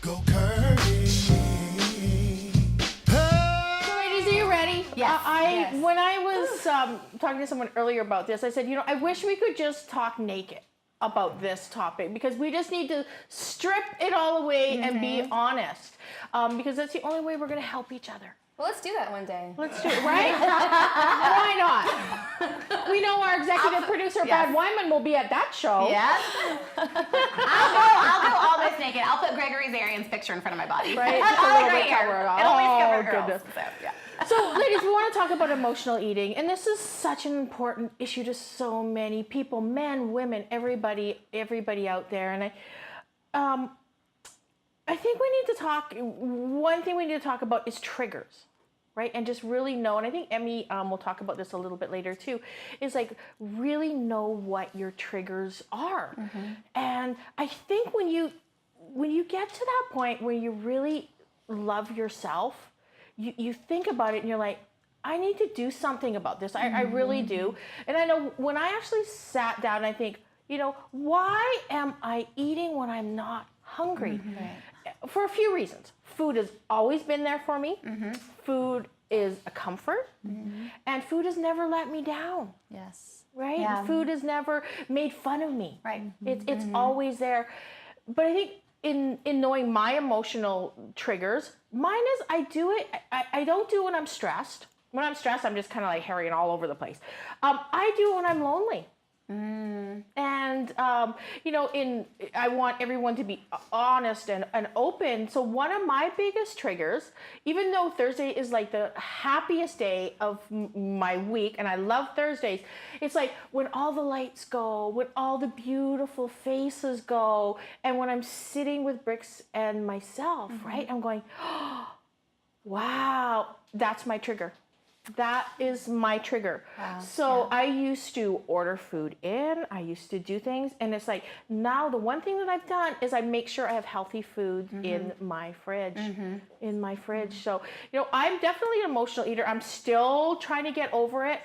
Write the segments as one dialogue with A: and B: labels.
A: Go Curvy.
B: So ladies, are you ready?
C: Yes, yes.
B: When I was talking to someone earlier about this, I said, I wish we could just talk naked about this topic because we just need to strip it all away and be honest because that's the only way we're going to help each other.
C: Well, let's do that one day.
B: Let's do it, right? Why not? We know our executive producer, Brad Wyman, will be at that show.
C: Yeah. I'll go almost naked. I'll put Gregory Zarian's picture in front of my body.
B: Right? Just a little bit cover it all.
C: It'll always cover girls.
B: Goodness.
C: So, yeah.
B: So, ladies, we want to talk about emotional eating, and this is such an important issue to so many people, men, women, everybody out there. And I think we need to talk. One thing we need to talk about is triggers, right? And just really know. And I think Emmy will talk about this a little bit later too. Is like really know what your triggers are. And I think when you get to that point where you really love yourself, you think about it and you're like, I need to do something about this. I really do. And I know when I actually sat down and I think, why am I eating when I'm not hungry? For a few reasons. Food has always been there for me. Food is a comfort. And food has never let me down.
C: Yes.
B: Right?
C: Yeah.
B: Food has never made fun of me.
C: Right.
B: It's always there. But I think in knowing my emotional triggers, mine is I don't do it when I'm stressed. When I'm stressed, I'm just kind of like harrying all over the place. I do it when I'm lonely. And, I want everyone to be honest and open. So one of my biggest triggers, even though Thursday is like the happiest day of my week, and I love Thursdays, it's like when all the lights go, when all the beautiful faces go, and when I'm sitting with Bricks and myself, right? I'm going, oh, wow, that's my trigger. That is my trigger. Wow. So I used to order food in, I used to do things, and it's like now the one thing that I've done is I make sure I have healthy food in my fridge. So, I'm definitely an emotional eater. I'm still trying to get over it.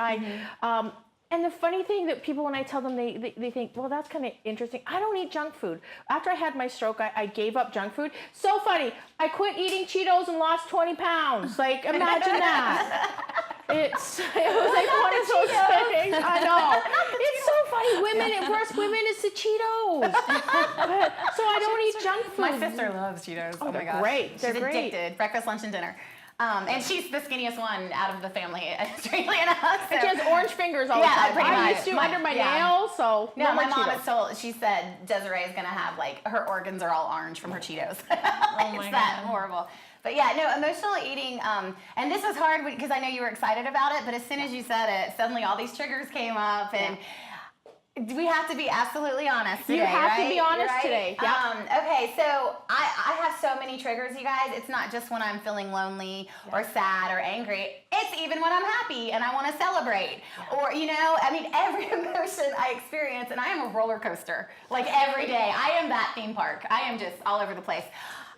B: And the funny thing that people, when I tell them, they think, well, that's kind of interesting. I don't eat junk food. After I had my stroke, I gave up junk food. So funny. I quit eating Cheetos and lost 20 pounds. Like, imagine that. It was like one of those things. I know. It's so funny. For us women, it's the Cheetos. So I don't eat junk food.
C: My sister loves Cheetos. Oh my gosh.
B: Great.
C: She's addicted. Breakfast, lunch, and dinner. And she's the skinniest one out of the family, strangely enough. So.
B: She has orange fingers all the time.
C: Pretty much.
B: I used to under my nails, so
C: no, my mom
B: Cheetos.
C: is told. She said Desiree is gonna have her organs are all orange from her Cheetos.
B: Oh my
C: It's that horrible. But yeah, no, emotional eating. And this was hard because I know you were excited about it, but as soon as you said it, suddenly all these triggers came up and. We have to be absolutely honest today,
B: You have
C: right?
B: to be honest today. Yep.
C: Okay, so I have so many triggers, you guys. It's not just when I'm feeling lonely or sad or angry. It's even when I'm happy and I want to celebrate. Or, every emotion I experience, and I am a roller coaster, like every day. I am that theme park. I am just all over the place.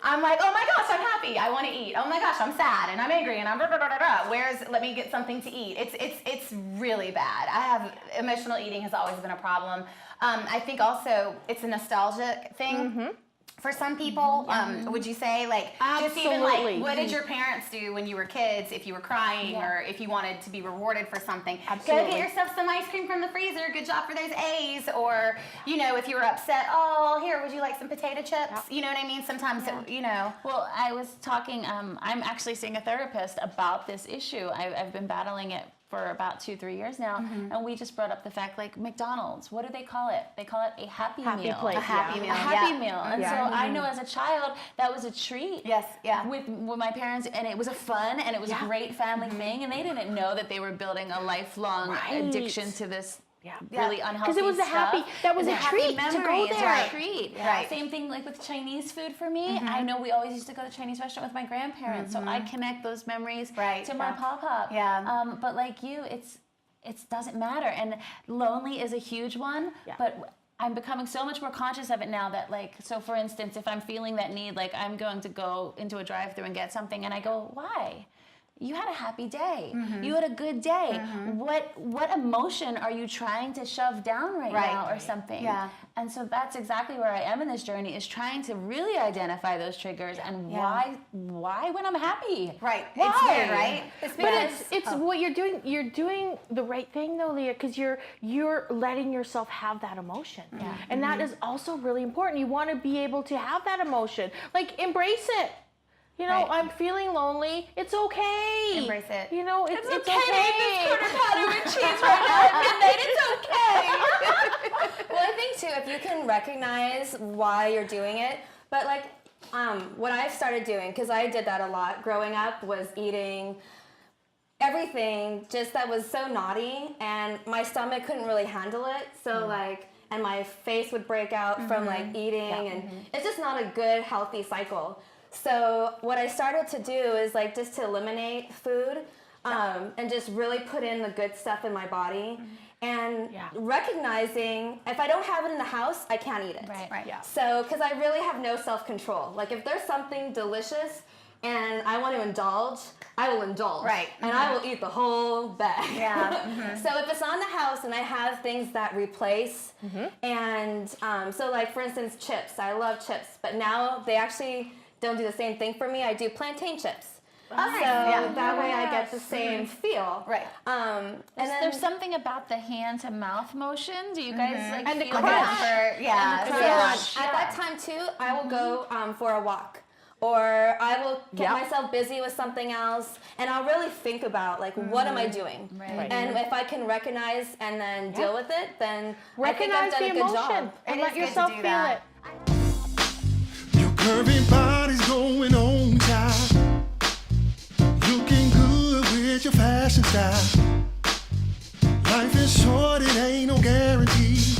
C: I'm like, oh my gosh, I'm happy. I want to eat. Oh my gosh, I'm sad and I'm angry and I'm blah, blah, blah, blah, blah. Let me get something to eat. It's really bad. Emotional eating has always been a problem. I think also it's a nostalgic thing. For some people, would you say just even what did your parents do when you were kids if you were crying or if you wanted to be rewarded for something?
B: Absolutely.
C: Go get yourself some ice cream from the freezer. Good job for those A's. Or, if you were upset, oh, here, would you like some potato chips? Yep. You know what I mean? Sometimes,
D: Well, I was talking, I'm actually seeing a therapist about this issue. I've been battling it for about 2-3 years now, and we just brought up the fact, McDonald's, what do they call it? They call it a happy meal.
B: Plate,
C: a happy meal.
D: A happy meal. And so I know as a child, that was a treat.
C: Yes, yeah.
D: With my parents, and it was a fun, and it was a great family thing, and they didn't know that they were building a lifelong addiction to this really unhealthy
B: because it was
D: stuff.
B: that was a treat to go there.
D: Right. Treat.
C: Right.
D: Same thing with Chinese food for me. I know we always used to go to a Chinese restaurant with my grandparents, so I connect those memories to my pop-up.
C: Yeah.
D: But like you, it doesn't matter, and lonely is a huge one. But I'm becoming so much more conscious of it now that so for instance, if I'm feeling that need, I'm going to go into a drive-thru and get something, and I go, why? you had a happy day. You had a good day. What emotion are you trying to shove down right now or something?
C: Yeah.
D: And so that's exactly where I am in this journey, is trying to really identify those triggers and why when I'm happy.
C: Right.
D: Why?
C: It's weird, right? It's
B: But it's what you're doing. You're doing the right thing though, Leah, because you're letting yourself have that emotion. And that is also really important. You want to be able to have that emotion. Like, embrace it. You know, I'm feeling lonely. It's okay.
C: Embrace it.
B: You know, it's okay.
D: To eat this quarter pounder with cheese right now at midnight. It's okay.
A: Well, I think too, if you can recognize why you're doing it, but like what I've started doing, because I did that a lot growing up, was eating everything just that was so naughty, and my stomach couldn't really handle it. So like, and my face would break out from like eating, and it's just not a good, healthy cycle. So what I started to do is like just to eliminate food and just really put in the good stuff in my body, and recognizing if I don't have it in the house, I can't eat it.
C: Right. Yeah.
A: So, because I really have no self-control. Like if there's something delicious and I want to indulge, I will indulge.
C: Right.
A: And I will eat the whole bag.
C: Yeah.
A: So if it's on the house and I have things that replace, and so like for instance, chips. I love chips, but now they actually don't do the same thing for me. I do plantain chips. So that way I get the same feel.
C: Right.
A: And then
D: There's something about the hand to mouth motion. Do you guys like
B: And the
D: feel
B: crunch.
D: that?
C: Yeah.
A: crunch. At that time too, I will go for a walk, or I will get myself busy with something else, and I'll really think about like what am I doing, and if I can recognize and then deal with it, then
B: Recognize
A: I think
B: the
A: I've done a good
B: emotion
A: job.
B: and
C: It
B: let
C: is good to
B: yourself
C: do
B: feel
C: that.
B: it.
E: Your curvy body's going on, child. Looking good with your fashion style. Life is short, it ain't no guarantee.